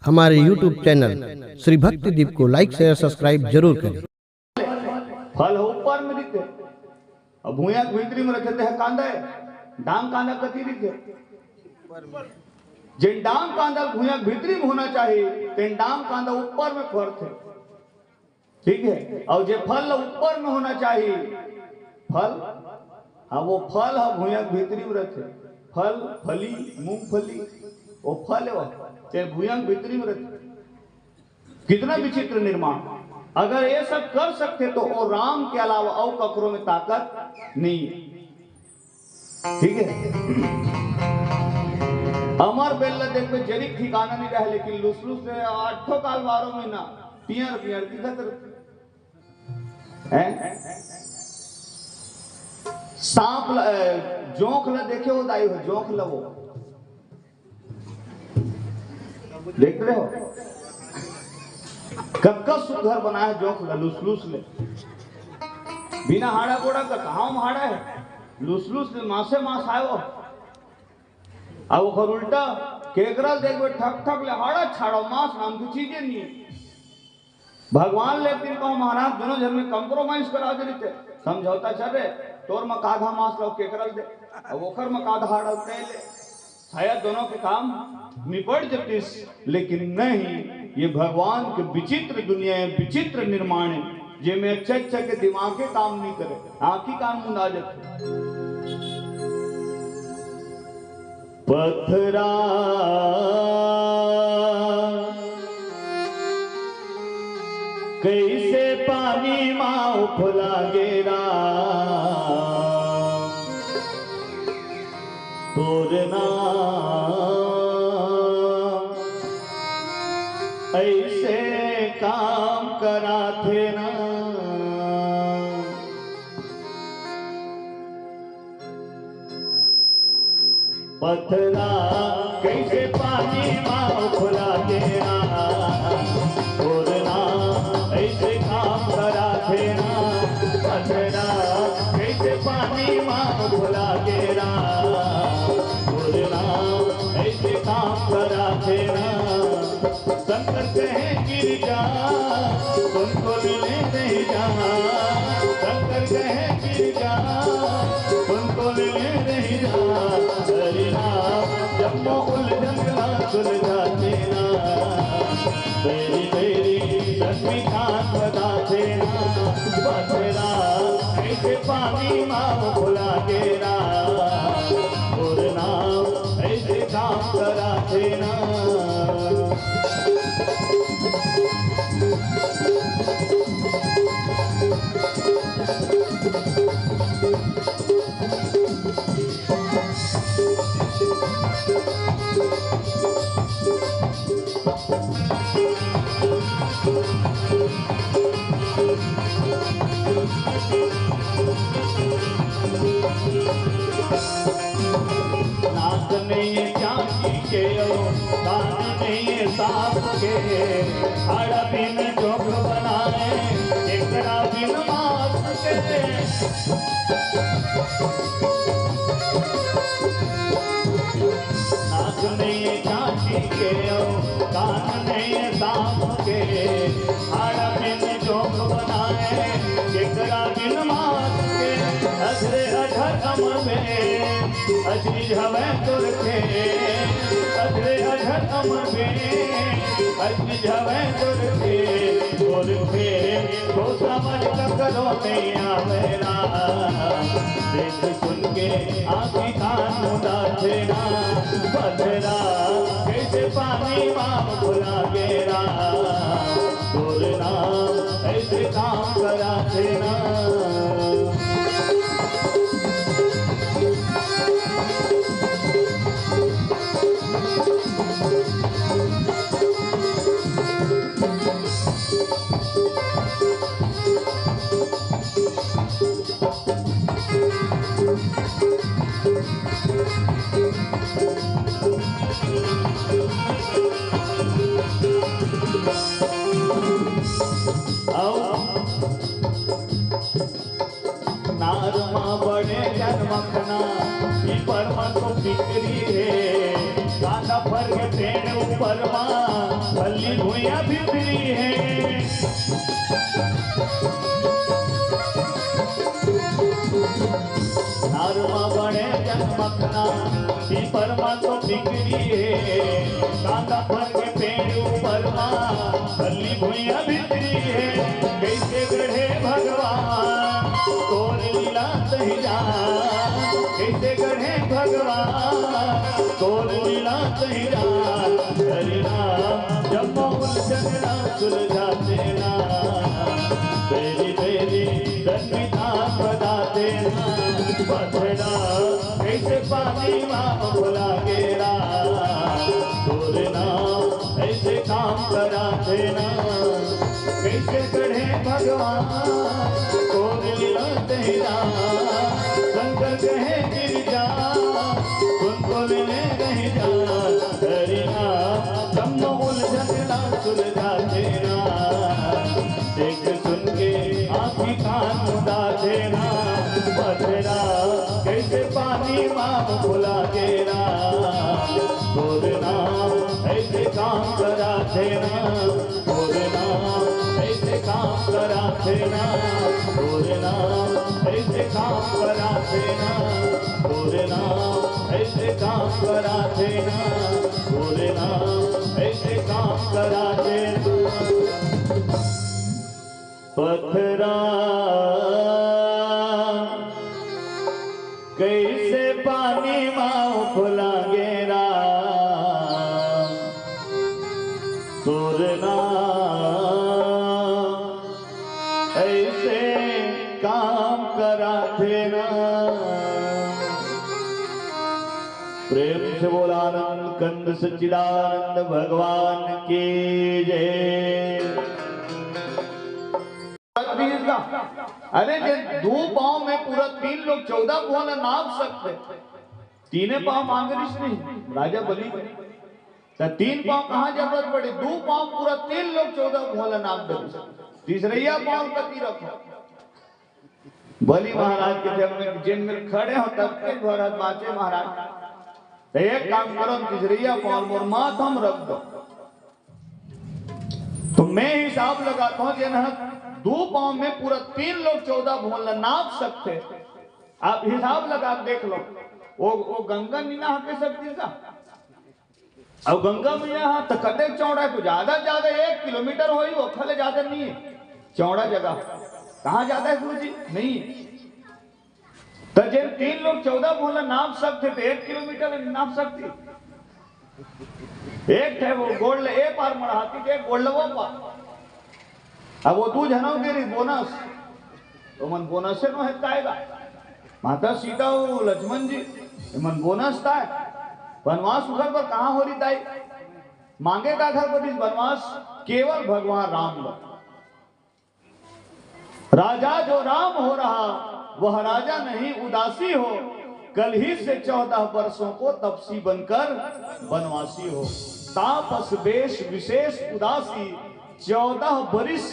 हमारे YouTube channel Shri भक्ति दीप को लाइक शेयर सब्सक्राइब जरूर करें। फल ऊपर में दिखे अब भूया भीतरी में रखे है कांदा है डांग कांदा कति दिखे जिन डांग कांदा भूया भीतरी में होना चाहिए तेन डांग कांदा ऊपर में फर्क है, ठीक है। और जो फल ऊपर में होना चाहिए फल, हाँ वो फल है भूया भीतरी में रखे फल फली मूंगफली वो फल है वो भूया भीतरी में रखे। कितना विचित्र निर्माण। अगर ये सब कर सकते तो वो राम के अलावा और ककरों में ताकत नहीं है, ठीक है। अमर बेल्ला देख पे जरिक ठिकाना नहीं रहा, लेकिन लुसलुस से 8 काल 12 महीना पियर पियर की खतर है। सांप जोंक ल देखे हो दाई हो जोंक ल वो देख रहे हो कक्का सुधर बना है जोंक ल लुसलुस ले बिना हाड़ा गोड़ा का कहाँ में हाड़ा है लुसलुस ले मासे मास आयो अब वो उल्टा केकरल देख बे ठक ठक ले हाड़ा छाड़ो मास नाम की चीजें नहीं है। भगवान ले दिन को महाराज दोनों जन में कंप्रोमाइज करा दे रहे समझौता चल रहे तोर में काधा मास लो केकरल दे अब ओखर में काधा हाड़ा उतरे ले शायद दोनों के काम निपट जाते, लेकिन नहीं। ये भगवान के विचित्र दुनिया है, विचित्र निर्माण है जे में अच्छा अच्छा के दिमाग के काम नहीं करे आंखी काम मुंदा जाते। पत्थरा कैसे पानी माँ फुला गेरा तोरना ऐसे काम करा थे ना। पत्थरा कैसे पानी माँ फुला गेरा तोरना ऐसे काम करा थे ना। पत्थरा कैसे पानी माँ फुला गेरा तोरना ऐसे काम करा थे ना। शंकर कहे गिर जा तुमको ले नहीं जा, शंकर कहे गिर जा तुमको ले नहीं जा। हरि नाम जब वो उलझन सुलझाते ना तेरी तेरी लक्ष्मीकांत बताते ना। पत्थरा ऐसे पानी माँ भुला गेरा और नाम ऐसे काम कराते ना। नाक नहीं चांदी के कान नहीं सांप के हाड़ा बिन जोग बनाए एकरा बिन मास के। नाक नहीं चांदी के कान नहीं सांप के हाड़ा बिन जोग बनाए एकरा बिन मास के। अधरे अधर अमर में अजरी हवे तुरखे अधरे अधर अमर में अजरी हवे तुरखे तुरखे तो समझ करो नहीं आवेरा देख सुन के आँखी कान मुदा थे ना। पत्थरा कैसे पानी माँ भुला गेरा तोरना ऐसे काम करा थे ना। भली भूया भितरी है नारमा बने जन्मखना पीपरमा तो बिगड़ी है कांदा फल के पेड़ ऊपर भली भूया भितरी है कैसे गढ़े भगवान तोर लीला सही जा कैसे गढ़े भगवान तोर लीला सही जा हरि नाम जब उलझना सुलझाते ना तेरी तेरी दंडिता बदाते ना बधना कैसे पानी माँ भुला गेरा तोर नाम ऐसे काम कराते ना कैसे गढ़े भगवान तोर लीला तेरा शंकर कहे गिरजा तुमको लेने नहीं जा हरि नाम ब्रह्म उलझना सुलझाते ना देख सुन के आँखी कान मुदा देना बधना कैसे पानी माँ भुला गेरा तोर नाम ऐसे काम करा देना तोर नाम ऐसे काम करा देना तोर नाम ऐसे काम करा देना तोर नाम ऐसे काम करा देना तोर नाम ऐसे काम करा देना पथरा कैसे पानी माँ फुला गेरा तोर नाम ऐसे काम करा देना प्रेम से बोला आनंद कंद सच्चिदानंद भगवान की जय। अरे दो पांव में पूरा 3 लोग 14 भुवन नाप सकते, तीने पांव मांगरिश नहीं राजा बलि तो 3 पांव कहाँ जरूरत पड़ी, 2 पांव पूरा 3 लोग 14 भुवन नाप दे, तीसरा पांव कती रखो। बलि महाराज के जब में जिन में खड़े हो तब के भरत बाचे महाराज तो एक काम करो तीसरा पांव मोर माथम रख दो, तो मैं हिसाब लगाता हूँ जिन 2 पांव में पूरा 3 लोग 14 भुवन नाप सकते, आप हिसाब लगा देख लो। वो गंगा नीना हके सकती था, अब गंगा मैया तो कटे चौड़ा है तो ज्यादा 1 किलोमीटर हो ही वो खले ज्यादा नहीं है चौड़ा जगह, कहाँ ज्यादा है गुरु जी नहीं। तो जिन 3 लोग 14 भुवन नाप सकते थे 1 किलोमीटर नाप सकती, एक है वो गोल्ड ए पार मढ़ाती थे गोल्ड वो पार, अब वो 2 जनों के बोनस तो मन बोनस से नो है माता सीता लक्ष्मण जी मन बोनस था वनवास उधर पर कहां हो रही ताई मांगे का घर पर वनवास केवल भगवान राम का राजा जो राम हो रहा वह राजा नहीं उदासी हो, कल ही से 14 वर्षों को तपसी बनकर वनवासी हो, तापस वेश विशेष उदासी 14 वर्ष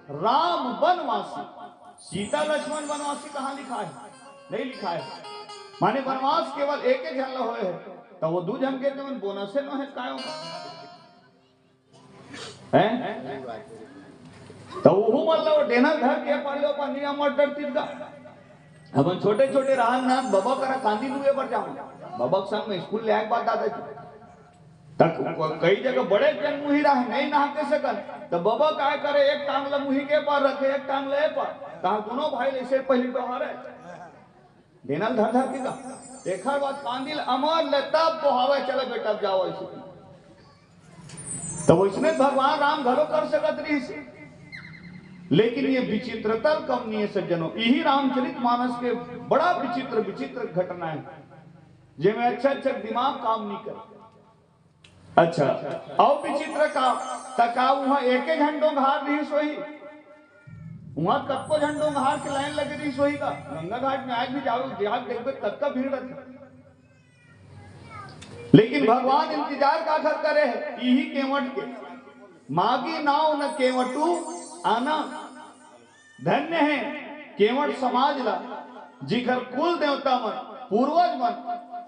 राम वनवासी। सीता लक्ष्मण वनवासी कहाँ लिखा है, नहीं लिखा है, माने वनवास केवल एक ही झल होए है, तो वो 2 जन के मन बोनस से न है कायो हैं, तो वो मतलब डेना घर के पालो पानी मटर तिलका अपन छोटे छोटे रहन ना बाबा करा कांदी दुए पर जाऊं बाबा संग में स्कूल ले आए बात आते तक कई जगह बड़े जन मुही रहा नहीं नहाते सकल, तो बाबा काय करे एक टांग ला मुही के पार रखे एक टांग ले पर कहा दोनों भाई ऐसे पहली बहार है देनल धर धर के का देखा बात कांदिल अमर ले तब बहावे चले बेटा जाओ ऐसे, तो इसमें भगवान राम घरो कर सकत रही से, लेकिन ये विचित्रता कम नहीं है सज्जनों, यही रामचरित मानस के बड़ा विचित्र विचित्र घटना है जिसमें अच्छा दिमाग काम नहीं कर। अच्छा और विचित्र का तका वहां एक झंडों घाट रही सोई, वहां कत्को झंडों घाट के लाइन लगी रही सोई का, गंगा घाट में आज भी जाओ जहां देखो तब का भीड़ रहती, लेकिन भगवान इंतजार का घर करे है यही केवट के मागी नाव न केवटू आना, धन्य है केवट समाज ला जिकर कुल देवता मन पूर्वज मन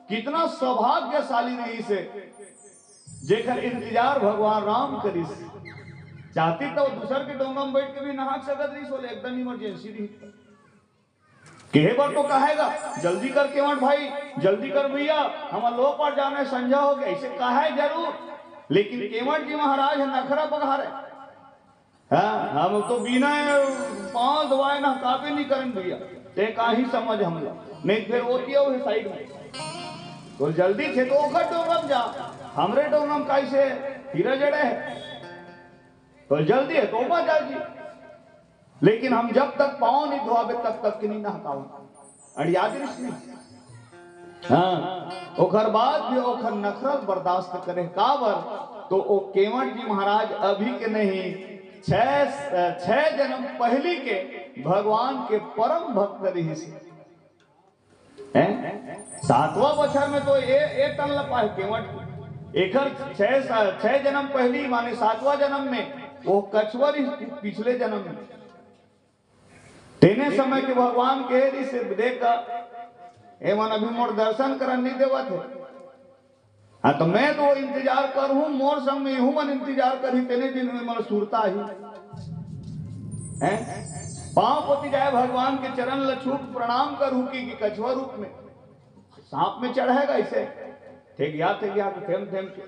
कितना सौभाग्यशाली रही से जेकर इंतजार भगवान राम करिस। चाहती तो दूसर के डोंगा में बैठ के भी नहा सकत रही सोले, एकदम इमरजेंसी रही केहे बार तो कहेगा जल्दी कर केवट भाई, जल्दी कर भैया, हम लो पर जाने संझा हो गया, ऐसे कहा है जरूर। लेकिन केवट जी महाराज नखरा पघारे, हाँ हम तो बिना पांव धोए ना काबे नहीं करें भैया, ते का ही समझ हम लोग नहीं फिर होती है साइड में तो जल्दी थे तो ओखर डोंगम जा, हमरे डोंगम कैसे हीरा जड़े है तो जल्दी है तो मत जाजी। लेकिन हम जब तक पाँव नहीं धोआबे तब तक की नहीं नहकाओ अड़ियाद नहीं। हाँ ओखर बाद भी ओखर नखरल बर्दाश्त करे काबर तो ओ केवट जी महाराज अभी के नहीं छह जन्म पहली के भगवान के परम भक्त रही से। सातवां बछर में तो ये तन लपा है केवट एकर छह जन्म पहली माने सातवां जन्म में वो कछुआ पिछले जन्म में तेने समय के भगवान के से देखा ए मन अभी मोर दर्शन करन नहीं देवा थे। हाँ तो मैं तो इंतजार कर हूं मोर संग में हूं मन इंतजार करी तेने दिन में मन सुरता ही है पांव पोती जाए भगवान के चरण लछूट प्रणाम करूं कि कछुआ रूप में सांप में चढ़ेगा इसे थे गया थेम के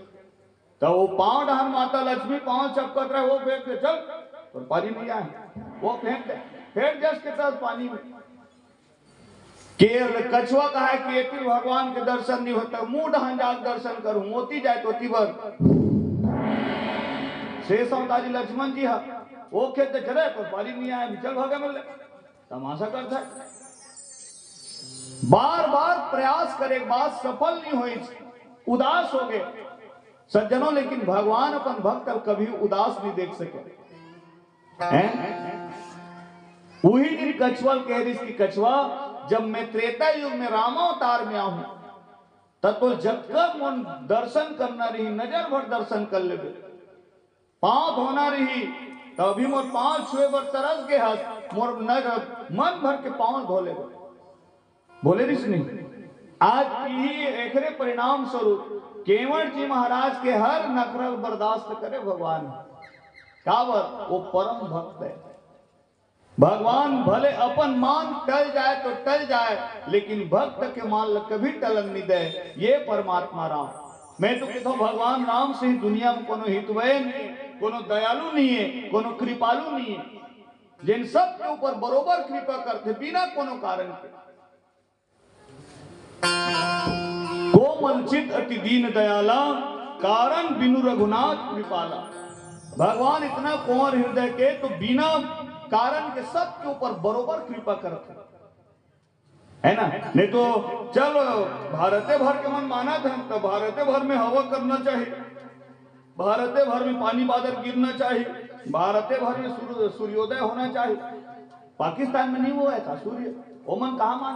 तो वो पांव डहन माता लक्ष्मी पांव चपकत रहे वो फेंक दे चल तो पानी नहीं आए वो फेंक दे फेंक जस के तरफ पानी में केवल कछुआ कहा है कि एती भगवान के दर्शन नहीं होता मुंह डहन जाग दर्शन करूं मोती जाए तो तिबर शेषावतारी लक्ष्मण जी वो खेत चले तो पानी नहीं आया चल भागे मिल तमाशा करता है बार बार प्रयास करे बात सफल नहीं हुई उदास हो गए सज्जनों। लेकिन भगवान अपन भक्त कभी उदास नहीं देख सके वही दिन कछुआ कह रही कि कछुआ जब मैं त्रेता युग में रामावतार में आऊं तब तो जब मन दर्शन करना रही नजर भर दर्शन कर ले पांव धोना रही तो अभी मोर पांव छुए पर तरस के हस मोर नजर मन भर के पांव धो ले बोले ऋषि नहीं। आज की एकरे परिणाम स्वरूप केवट जी महाराज के हर नखरल बर्दाश्त करे भगवान कावर वो परम भक्त है। भगवान भले अपन मान टल जाए तो टल जाए लेकिन भक्त के मान कभी टलन नहीं दे ये परमात्मा राम। मैं तो कहता हूँ भगवान राम से ही दुनिया में कोनो हितवय नहीं कोनो दयालु नहीं है कोनो कृपालु नहीं है जिन सब के ऊपर बरोबर कृपा करते बिना कोनो कारण के। कोमल चित अति दीन दयाला कारण बिनु रघुनाथ कृपाला। भगवान इतना कोमल हृदय के तो बिना कारण के सब के ऊपर बरोबर कृपा करते है ना। नहीं तो चलो भारते भर के मन माना था तो भारते भर में हवा करना चाहिए भारते भर में पानी बादल गिरना चाहिए भारते भर में सूर्योदय होना चाहिए। पाकिस्तान में नहीं हुआ था सूर्य ओमन कहा मान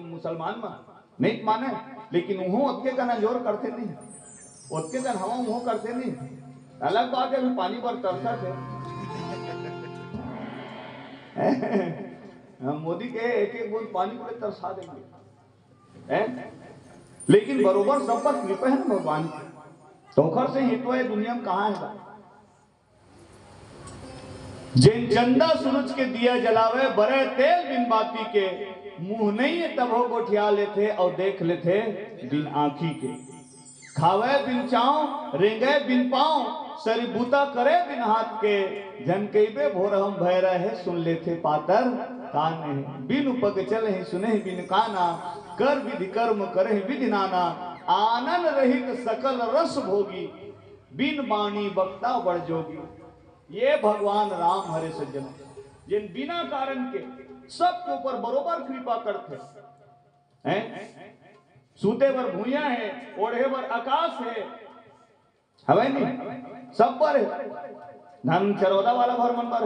मुसलमान में नहीं माने लेकिन वह उसके का जोर करते नहीं उसके का हवा वो करते नहीं। अलग बात है पानी पर तरसा थे हम मोदी के एक एक बूंद पानी को तरसा देंगे लेकिन बरोबर सब पर कृपा है ना भगवान की। तोखर से हितवा दुनिया में कहाँ है जिन चंदा सूरज के दिया जलावे बड़े तेल बिन बाती के मुंह नहीं तबो गोठिया लेते और देख लेते बिन आंखी के खावे बिन चाव रेंगे बिन पांव सरिबूता करे बिन हाथ के झनकेबे भोर हम भय रहे सुन लेते पातर कान बिन उपक चले सुने बिन काना कर विधि कर्म करे विधि नाना आनंद रहित सकल रस भोगी बिन बाणी बक्ता बढ़ जोगी। ये भगवान राम हरे सज्जन जिन बिना कारण के सब के ऊपर बरोबर कृपा करते हैं। सूते पर भूया है ओढ़े पर आकाश है हवे नहीं सब पर है धन चरौदा वाला भर मन पर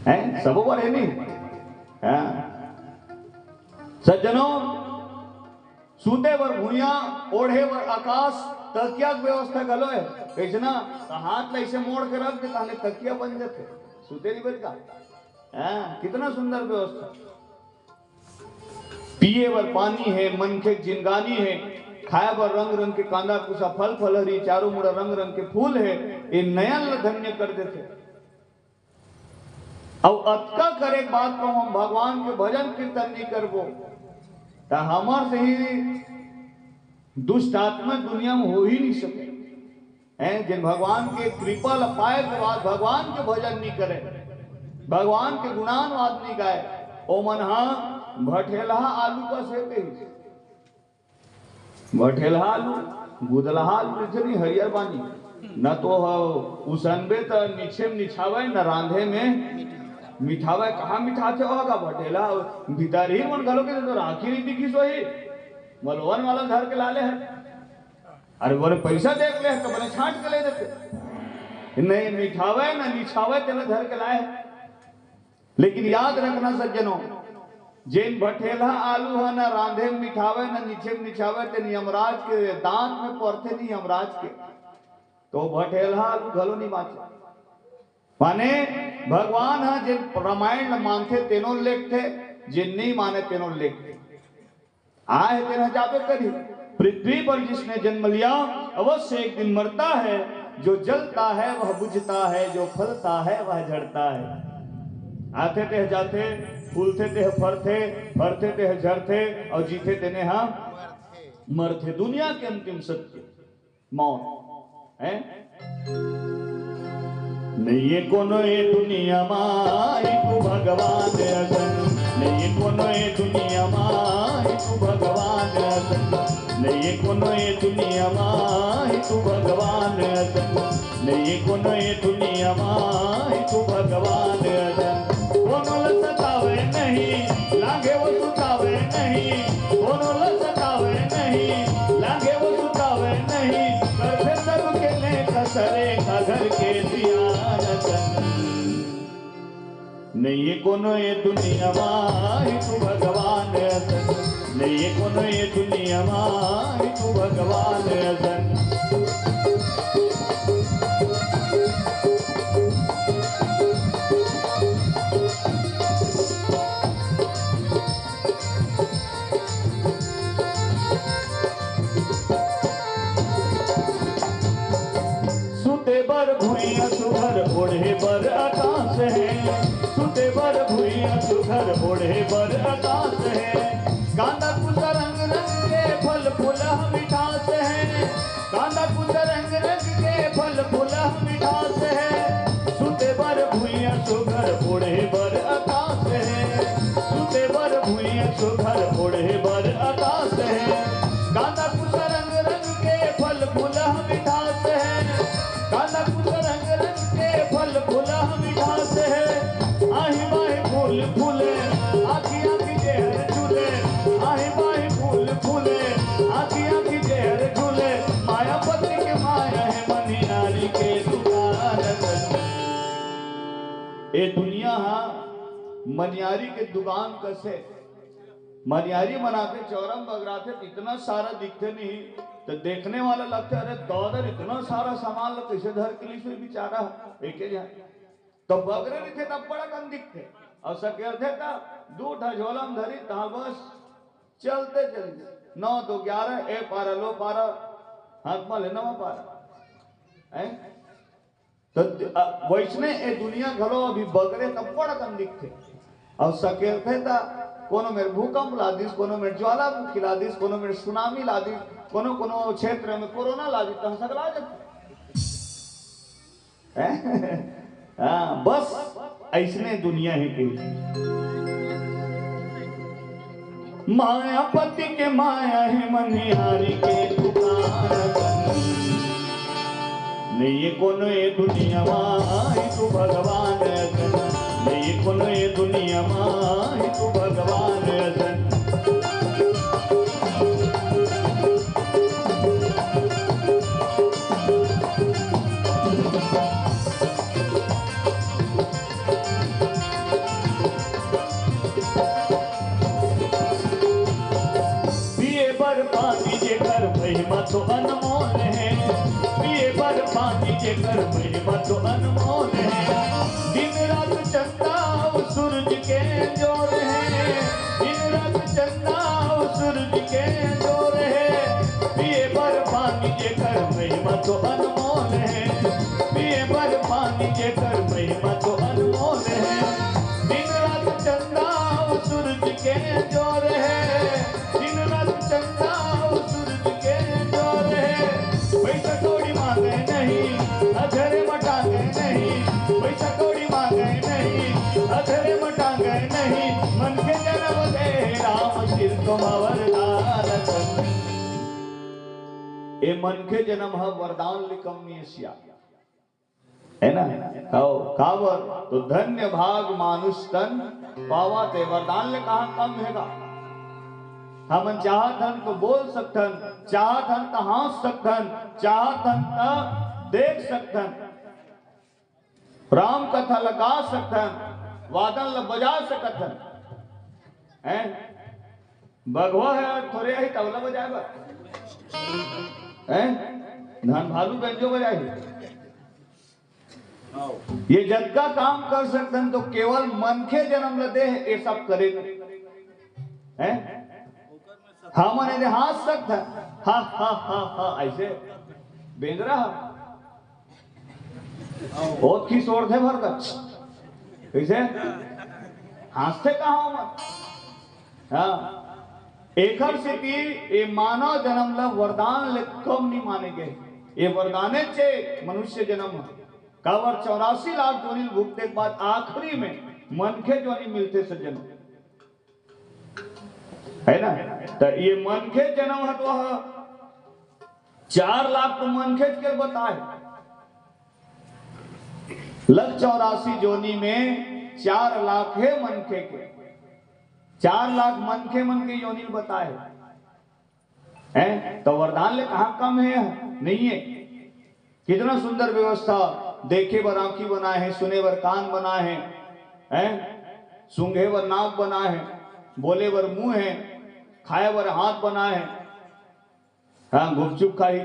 है सब पर है नहीं सज्जनों। सूते पर भूया ओढ़े पर आकाश तकिया व्यवस्था गलो है कैसे ना हाथ ऐसे मोड़ के रख दे ताले तकिया बन जाते सूते नहीं बच का कितना सुंदर व्यवस्था। पिए पर पानी है मनखे जिनगानी है खाए बर रंग रंग के कांदा कुसा फल फलहरी चारों मुड़ा रंग रंग के फूल है ये नयन ल धन्य कर देते। अब अतका करे बात को हम भगवान के भजन कीर्तन नहीं करबो तो हमार से ही दुष्ट आत्मा दुनिया में हो ही नहीं सके हैं। जिन भगवान के कृपा पाए के बाद भगवान के भजन नहीं करे, भगवान के गुणानवाद नहीं गाए, ओ मन भठेला आलू का सेके भठेला आलू गुदलहा आलू इतनी हरियर बानी न तो उसनबे तो नीचे में निछावे न रांधे में मिठावे। कहाँ मिठाते होगा भटेला भीतर ही मन घलो के तो राखी नहीं दिखी सोही मलवन वाला घर के लाले है। अरे बोले पैसा देख ले तो बोले छांट के ले देते नहीं मिठावे न निछावे तेना घर के लाए। लेकिन याद रखना सज्जनों जिन भटेला आलू है न रांधे में मिठावे न नीचे में निछावे तेन यमराज के दांत में पड़ते नहीं यमराज के तो भटेला आलू घलो नहीं बाँचे। माने भगवान है जिन रामायण मानते तेनों लेख थे जिन नहीं माने तेनों लेख थे आए तेना जाबे करी। पृथ्वी पर जिसने जन्म लिया अवश्य एक दिन मरता है। जो जलता है वह बुझता है, जो फलता है वह झड़ता है। आते थे जाते फूलते थे फरते थे झरते और जीते तेने हाँ मरते। दुनिया के अंतिम सत्य मौत है। नहीं ये कोनो ये दुनिया माई तू भगवान असन, नहीं ये कोनो ये दुनिया माई तू भगवान असन, नहीं ये कोनो ये दुनिया माई तू भगवान असन, नहीं ये कोनो ये दुनिया माई तू भगवान असन। कोनो ल सतावे नहीं लागे वो सुतावे नहीं, कोनो ल सतावे नहीं लागे वो सुतावे नहीं, करते सब के ले कसरे का घर के दिया नहीं ये कोनो ये दुनिया माई तू भगवान असन, नहीं ये कोनो ये दुनिया माई तू भगवान असन। सुते बर भुइया सुघर ओढ़े बर आकाश है, सुते बर भुइया सुघर ओढ़े बर आकाश है। कांदा कुछ रंग रंग के फल फूला मिठास है, कांदा कुछ रंग रंग के फल फूला मिठास है। सुते बर भुइया सुघर ओढ़े बर आकाश है, सुते बर भुइया सुघर ओढ़े बर आकाश है। कांदा कुछ रंग रंग के फल फूला मिठास है, कांदा कुछ रंग रंग के फल फूला मिठास है। आही बाही फूल फूले आखी आखी जहर झूले, आही बाही फूल फूले आखी आखी जहर झूले। मायापति के माया है मनी नारी के दुकान। ये दुनिया मनियारी के दुकान कसे मनियारी बनाते चौरम बगराते इतना सारा दिखते नहीं तो देखने वाला लगता है अरे दौदर इतना सारा सामान कैसे धर के लिए बेचारा एक तो बगरे नहीं थे तब बड़ा कम दिखते और सकेर थे तब दो झोला में धरी तहा बस चलते चलते 9 तो 11 ए पारा लो पारा हाथ में लेना पारा है। तो वैसने ए दुनिया घलो अभी बगरे तब बड़ा कम दिखते और सकेर थे तब कोनो मेरे भूकंप ला दिस, कोनो मेरे ज्वालामुखी ला दिस, कोनो मेरे सुनामी ला दिस, कोनो कोनो क्षेत्र में कोरोना ला दिस, तो सकला जाते। हाँ बस ऐसने दुनिया है कि मायापति के माया है मनिहारी के दुकान। नहीं ये कोनो ये दुनिया माई तू भगवान असन, नहीं ये कोनो ये दुनिया माई तू भगवान असन। पिए बर पानी जे घर महिमा तो अनमोल है, पिए बर पानी जे घर महिमा तो अनमोल है। दिन रात चंदा सूरज के जोर है, दिन रात चंदा सूरज के जोर है। नहीं, अधरे मटांगे नहीं, पैसा कौड़ी मांगे नहीं, अधरे मटांगे नहीं, मन के जन्म दे राम सिर को वरदान तन। ए मन के जन्म है वरदान लिकमनी सिया है ना, कहो कावर तो धन्य भाग मानुष तन पावा ते, वरदान ले कहा कम हैगा। हम चाहत हन तो बोल सकतन, चाहत हन तो हंस सकतन, चाहत हन तो देख सकतन, राम कथा लगा सकतन, वादन ल बजा सकतन हैं। भगवा है थोड़े ही तबला बजाएगा हैं, धन भालू बेंजो बजाए, ये जग का काम कर सकते हैं तो केवल मन के जन्म लदे ये सब करे हैं। हम ने हंस सकता हा हा हा हा ऐसे बेंदरा बहुत की सोर थे भर कर कैसे हंसते कहा मत। हाँ एक स्थिति ये मानव जन्म ला वरदान ले कम नहीं माने गए, ये वरदाने चे मनुष्य जन्म कावर 84 लाख जोनी भुगते के बाद आखिरी में मनखे जोनी मिलते सज्जन है ना। तो ये मनखे जन्म है तो 4 लाख तो मनखे के बताए, लग 84 जोनी में 4 लाख है मनखे के, 4 लाख मनखे मन के योनि बताए हैं। तो वरदान ले कहा कम है नहीं है। कितना सुंदर व्यवस्था, देखे बर आंखी बनाए हैं, सुने बर कान बनाए हैं, सूंघे बर नाक बनाए हैं, बोले बर मुंह है, खाए बर हाथ बनाए हैं। हाँ गुपचुप खाई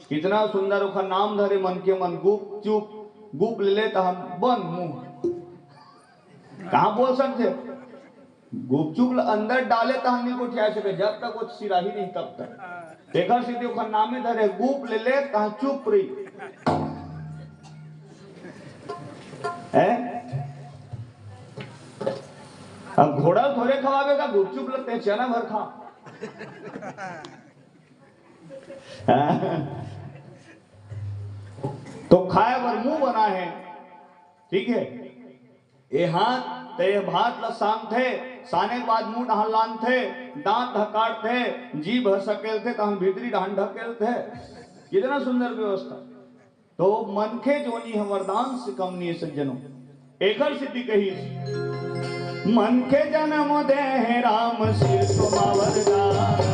कितना सुंदर उसका नाम धरे मन के मन, गुप चुप गुप ले लेता हम बन मुंह, कहाँ बोल सकते गुपचुप अंदर डाले तो हम नहीं को ठिया सके, जब तक वो सिराही नहीं तब तक देखा सीधे उसका नामे धरे गुप ले ले कहा चुप रही है। अब घोड़ा थोड़े खवावेगा, गुपचुप लगते चना भर खा तो खाए बर मुंह बना है, ठीक है। ये हाथ ते भात ल शाम थे, साने के बाद मुंह डहान लान थे, दांत ढकाट थे, जीभ सकेल थे, तो हम भीतरी डहान ढकेल थे। कितना सुंदर व्यवस्था। तो मनखे जोनी है वरदान से कम नहीं सज्जनों। एकर सिद्धि कही मन के जन्म दे राम सिर तुमा वरदान,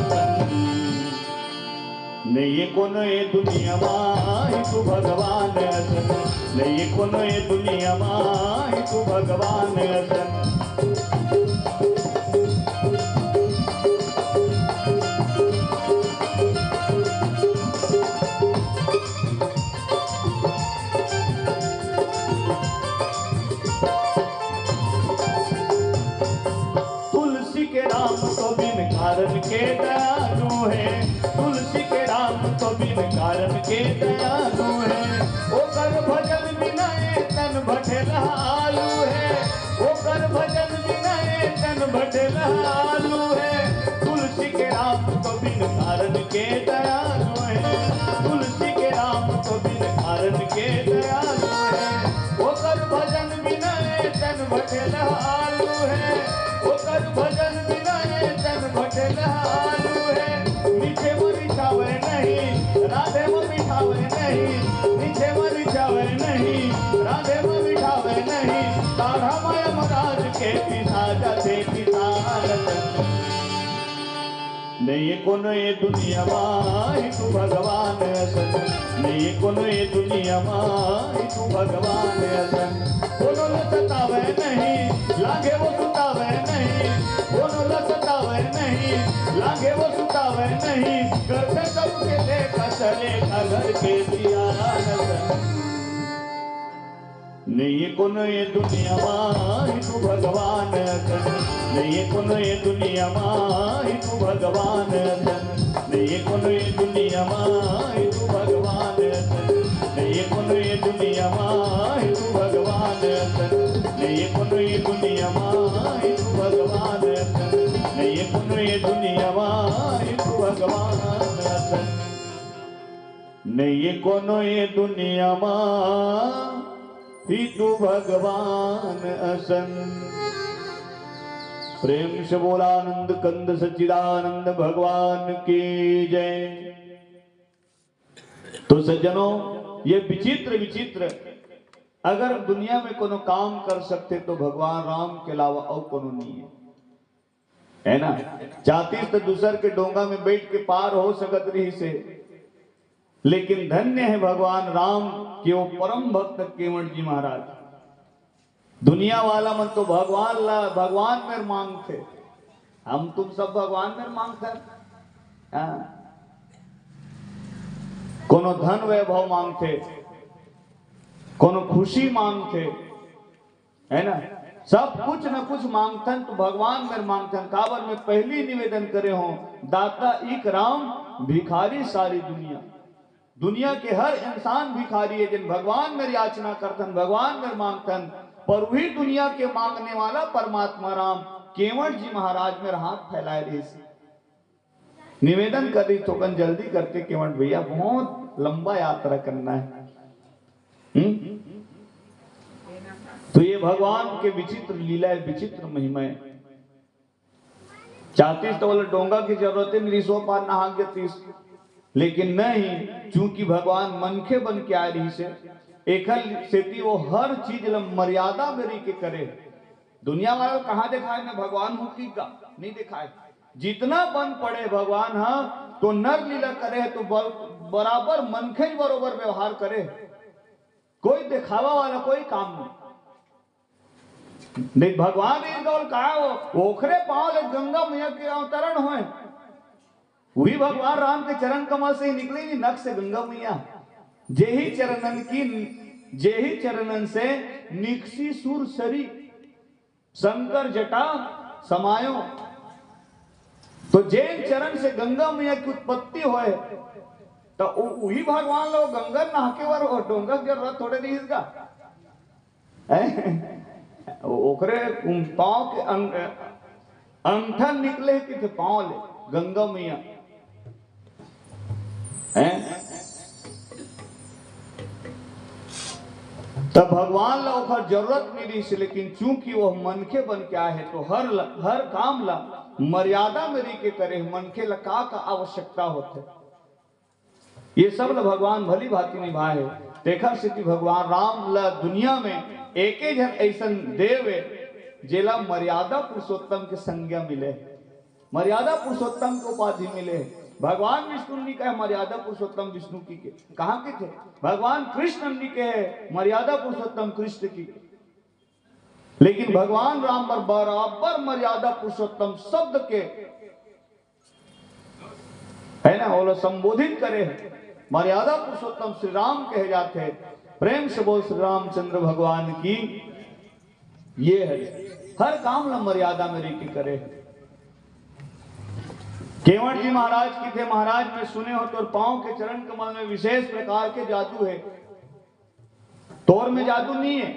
नहीं कोनो ये दुनिया माही तू भगवान असन, नहीं कोनो ये दुनिया माही तू भगवान असन। कारण के दयालु है, तुलसी के राम तो बिन कारण के दयालु है। ओ कर भजन बिना तन भटलालू है, ओ कर भजन बिना तन भटलालू है। तुलसी के राम तो बिन कारण के दयालु है, तुलसी के राम तो बिन कारण के दयालु है। ओ कर भजन बिना तन भटलालू है, ओ कर भजन बिना तन भटलालू है। नीचे वो बिठावे नहीं, राधे वो बिठावे नहीं, नीचे वो बिठावे नहीं, राधे वो बिठावे नहीं। तारा माया महाराज के पिता जाते किसान नहीं कोनो ये दुनिया माही तू भगवान असन, नहीं कोनो ये दुनिया माही तू भगवान असन। बोलो न सतावे नहीं, लागे वो सुतावे नहीं, बोलो न सतावे नहीं, लागे वो सुतावे नहीं। करते सबके देखा चलेगा घर के दिया नहीं कोनो ये दुनिया माही तू भगवान असन, नहीं कोनो ये दुनिया माही तू भगवान असन, नहीं कोनो ये दुनिया माही तू भगवान असन, नहीं कोनो ये दुनिया माही तू भगवान असन, नहीं कोनो ये दुनिया माही तू भगवान असन, नहीं कोनो ये दुनिया माही तू भगवान असन। नहीं कोनो ये दुनिया मां ही तू भगवान असन। प्रेम से बोला आनंद कंद सच्चिदानंद भगवान की जय। तो सज्जनों, ये विचित्र विचित्र अगर दुनिया में कोनो काम कर सकते तो भगवान राम के अलावा और कोनो नहीं है ना। चाहतीस तो दूसर के डोंगा में बैठ के पार हो सकत रही से, लेकिन धन्य है भगवान राम के वो परम भक्त केवट जी महाराज। दुनिया वाला मन तो भगवान में मांगते, हम तुम सब भगवान में मांगते। कोनो धन वैभव मांगते, कोनो खुशी मांगते, है ना, सब कुछ न कुछ मांगथन तो भगवान में मांगथन। काबर में पहली निवेदन करे हो, दाता एक राम भिखारी सारी दुनिया। दुनिया के हर इंसान भिखारी है, जिन भगवान में याचना करतन, भगवान में मांगतन, पर वही दुनिया के मांगने वाला परमात्मा राम केवट जी महाराज में हाथ फैलाए रही। निवेदन कर रही तो कन जल्दी करते केवट भैया, बहुत लंबा यात्रा करना है। तो ये भगवान के विचित्र लीला है, विचित्र महिमा है। चाहतीस तो बोले डोंगा की जरूरत है, मेरी 100 पार नहा गया, लेकिन नहीं, चूंकि भगवान मनखे बन के आ रही से एकल सेती वो हर चीज मर्यादा में रही के करे। दुनिया वाला कहाँ दिखाए मैं भगवान हूं की का नहीं दिखाए। जितना बन पड़े भगवान हाँ तो नर लीला करे तो बराबर मनखे बरोबर व्यवहार करे। कोई दिखावा वाला कोई काम नहीं। भगवान कहा वो ओखरे पांव गंगा मैया के अवतरण हुए, वही भगवान राम के चरण कमल से ही निकलेगी नख से गंगा मैया। जेही चरणन से निकसी सुर सरी शंकर जटा समायो। तो जैन चरण से गंगा मैया की उत्पत्ति होए तो वही भगवान लोग गंगा नहाके वर और डोंगा के रथ थोड़े नहीं इसका ओकरे पांव के अंगठन निकले कि पांव ले गंगा मैया तब भगवान ला ओकर जरूरत नहीं रही, लेकिन चूंकि वो मनखे बन के आए है तो हर काम ला मर्यादा में रही के करे। मनखे ला का आवश्यकता होते ये सब ला भगवान भली भांति निभाए। देखा स्थिति भगवान राम ला दुनिया में एक जन ऐसा देव है जेला मर्यादा पुरुषोत्तम के संज्ञा मिले, मर्यादा पुरुषोत्तम को उपाधि मिले। भगवान विष्णु जी का है मर्यादा पुरुषोत्तम विष्णु की के कहाँ के थे, भगवान कृष्ण जी के है मर्यादा पुरुषोत्तम कृष्ण की। लेकिन भगवान राम पर बराबर मर्यादा पुरुषोत्तम शब्द के है ना वो संबोधित करे। मर्यादा पुरुषोत्तम श्री राम कहे जाते हैं। प्रेम से बोल श्री रामचंद्र भगवान की ये है। हर काम ला मर्यादा में रह के करे। केवट जी महाराज की थे, महाराज में सुने हो तो पांव के चरण कमल में विशेष प्रकार के जादू है। तोर में जादू नहीं है,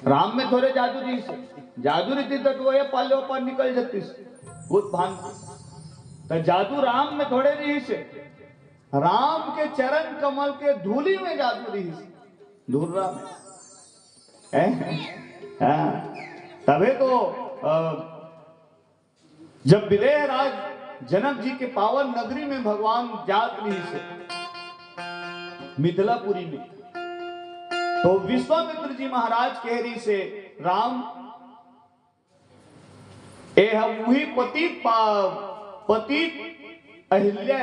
राम में थोड़े जादू जी से जादू रीति तो वो पाले पर निकल जाती भूत भान। तो जादू राम में थोड़े रही से, राम के चरण कमल के धूली में जादू रही से, धूर्रा में तबे तो जब विदेह राज जनक जी के पावन नगरी में भगवान जात रही से मिथिलापुरी में, तो विश्वामित्र जी महाराज कह रही से राम वही पति अहिल्या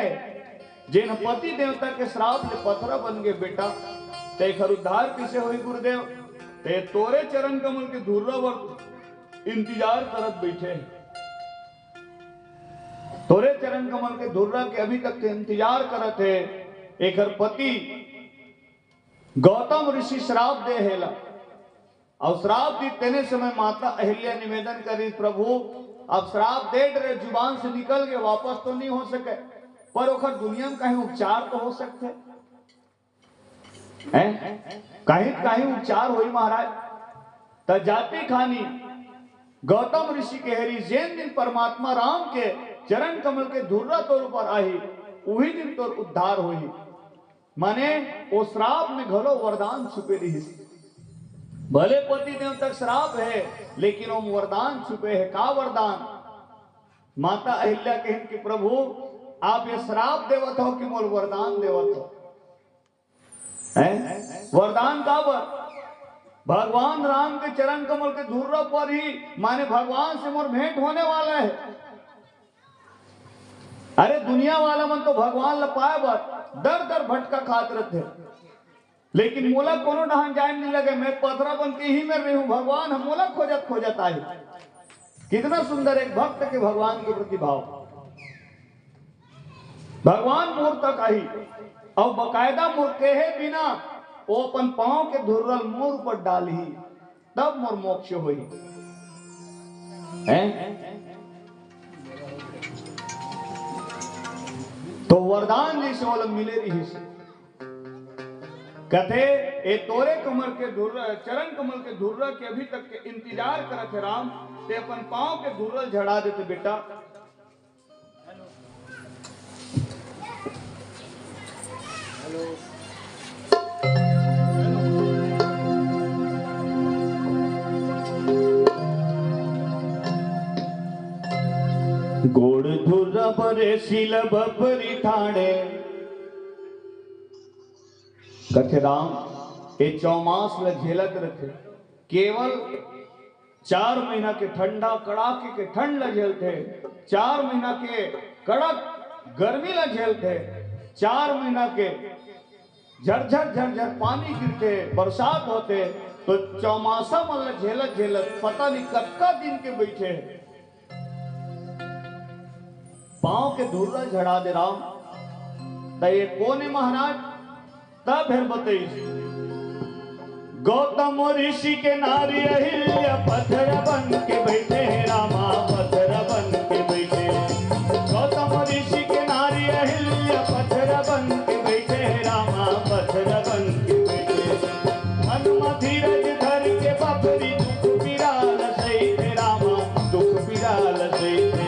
जिन पति देवता के श्राप ले पथरा बन गए बेटा ते खर उद्धार किसे हुई गुरुदेव। ते तोरे चरण कमल के धुर्रा वर इंतजार करत बैठे, तोरे चरण कमल के धुर्रा के अभी तक के इंतजार करत है। एक पति गौतम ऋषि श्राप दे हेला और श्राप दी तेने समय माता अहिल्या निवेदन करी प्रभु अब श्राप दे रहे जुबान से निकल गए वापस तो नहीं हो सके, पर ओखर दुनिया में कहीं उपचार तो हो सकते हैं, कहीं उपचार हुई महाराज। त जाति खानी गौतम ऋषि के हरी जैन दिन परमात्मा राम के चरण कमल के धुर्रा तौर पर आई, वही दिन तोर उद्धार हुई। माने वो श्राप में घलो वरदान छुपे रही। भले पति देव तक श्राप है लेकिन वो वरदान छुपे है। का वरदान? माता अहिल्या कहन कि प्रभु आप ये श्राप देवत हो कि मोर वरदान देवत हो? वरदान का वर? भगवान राम के चरण कमल के धूर्र पर ही माने भगवान से मोर भेंट होने वाला है। अरे दुनिया वाला मन तो भगवान लपाए बर दर दर भटका खात रहते, लेकिन मोला कोनो डहान जाए नहीं लगे। मैं पथरा बन के ही में रही हूं, भगवान हम मोला खोजत खोजत आई। कितना सुंदर एक भक्त के भगवान के प्रति भाव। भगवान मोर तक आई और बकायदा मोर कहे बिना वो अपन पांव के धुर्रल मोर पर डाली, तब मोर मोक्ष होई। तो वरदान जैसे वाला मिले रही से कहते ए तोरे कमर के धुर्र चरण कमल के धुर्र के अभी तक के इंतजार करत है राम, ते अपन पांव के धुर्रल झड़ा देते बेटा। गोड़ धुर्रा बरे शील बपरी ठाणे कथे राम ये चौमास ल झेलत रखे। केवल 4 महीना के ठंडा कड़ाके के ठंड ल झेलते, 4 महीना के कड़क गर्मी ल झेलते, 4 महीना के झरझर झरझर पानी गिरते, बरसात होते, तो चौमासा मन ल झेलत झेलत पता नहीं कत्का दिन के बैठे पांव के धुर्रल झड़ा दे राम। तो ये कौन है महाराज? तब फिर बताइए। गौतम ऋषि के नारी अहिल्या पत्थर बन के बैठे रामा, पत्थर बन के बैठे। गौतम ऋषि के नारी अहिल्या पत्थर बन के बैठे रामा, पत्थर बन के बैठे। मन धीरज धर के बबरी दुख बिराल सही थे रामा, दुख बिराल सही थे।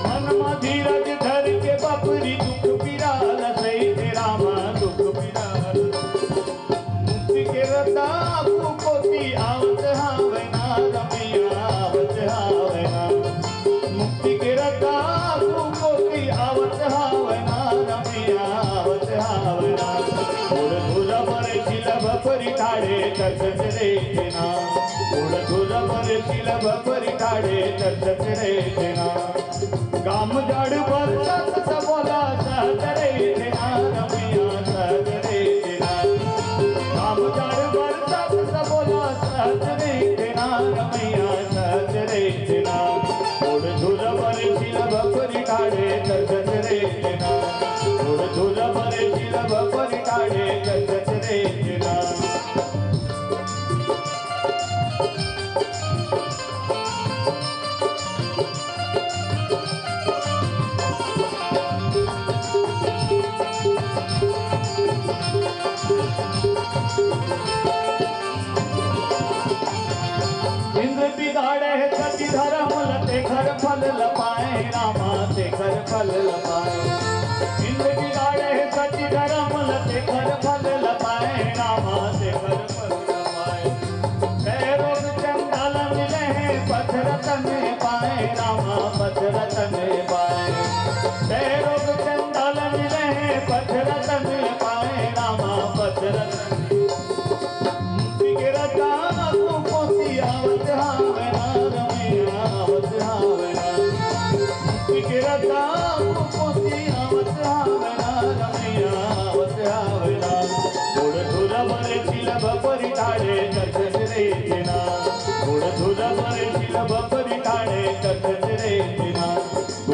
मन धीरज धर के बबरी दुख बिराल सही थे रामा, दुख बिराल। मुक्ति के रता पोती आवत हावे ना रमिया, आवत हावे ना। मुक्ति के रता पोती आवत हावे ना रमिया, आवत हावे ना। उड़ धुरा पर शिलब परि ठाड़े चर्चत रे ना, उड़ धुरा पर शिलब परि ठाड़े चर्चत रे ना। काम जड़ बरसत सबोला सहज रे ना रमिया, सहज रे ना। काम जड़ बरसत सबोला सहज रे ना रमिया, सहज रे ना। उड़ धुर पर शिलब परि ठाड़े चर्चत रे ना, उड़ धुर पर शिलब परि ठाड़े चर्चत रे ना। धर्म लते घर फल लपाए रामा, ते घर फल लपाए। इंद्र बिगाड़े सच धर्म लते घर फल लपाए रामा, ते घर फल लपाए। पैरों चंडाल मिले हैं पत्थर तने पाए रामा, पत्थर तने पाए। पैरों चंडाल मिले हैं पत्थर तने पाए रामा, पत्थर तने। मुक्ति के रता को पोती आवत हावे ना रमिया, आवत हावे ना। मुक्ति के रता को पोती आवत हावे ना रमिया, आवत हावे ना। उड़ धुरा बरे शिलब परि ठाड़े चर्चत रे ना, उड़ धुरा बरे शिलब परि ठाड़े चर्चत रे ना।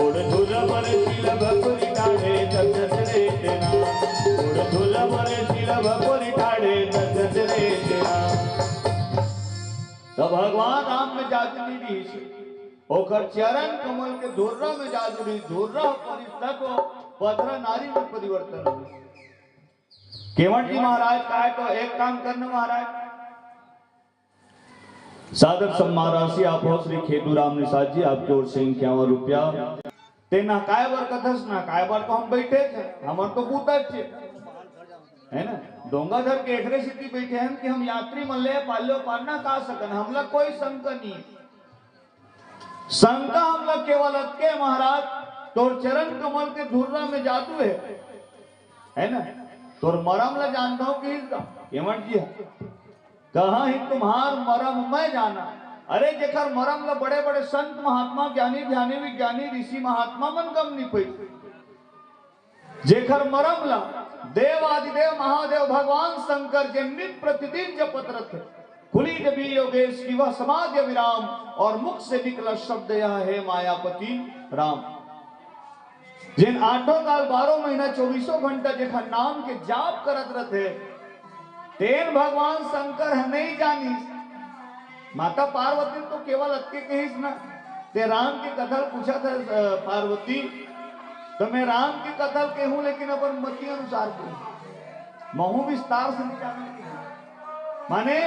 उड़ धुरा बरे शिलब परि ठाड़े चर्चत रे ना, उड़ धुरा बरे शिलब परि ठाड़े चर्चत रे ना। तो भगवान राम में जादुनी रही ओकर चरण कमल के धुर्रा में जादुनी धुर्रा परिस्थित को पथरा नारी में परिवर्तन हो। केवट जी महाराज का है तो एक काम करना महाराज। सादर सम्मान राशि आप हो श्री खेतूराम निषाद जी आपकी ओर से 51 रुपया। ते ना काय बर कथस ना काय बर तो हम बैठे थे, हमर तो पूता छे है ना। डोंगा धर के एकरे सिद्धि बैठे हैं कि हम यात्री मल्ले पाल्यो पारना का सकन, हमला कोई शंका नहीं। शंका हमला केवल अतके महाराज तोर चरण कमल के धुर्रा में जादू है ना। तोर मरम ला जानता हूं कि हेमंत जी कहा ही तुम्हार मरम मैं जाना। अरे जेकर मरम ला बड़े बड़े संत महात्मा ज्ञानी ध्यानी विज्ञानी ऋषि महात्मा मन गम नहीं पई। जेकर मरम ला देव आदिदेव महादेव भगवान शंकर के नित प्रतिदिन जपत रखे। खुली जबी योगेश की वह समाधि विराम और मुख से निकला शब्द यह है मायापति राम। जिन 8 काल 12 महीना 24 घंटा जेखा नाम के जाप करत रहे तेन भगवान शंकर है नहीं जानी। माता पार्वती तो केवल अतके कहीस ना। ते राम के कथल पूछा था पार्वती तो मैं राम की कथल कहूं लेकिन अपन मति अनुसार कहूं। महू विस्तार से नहीं जाना माने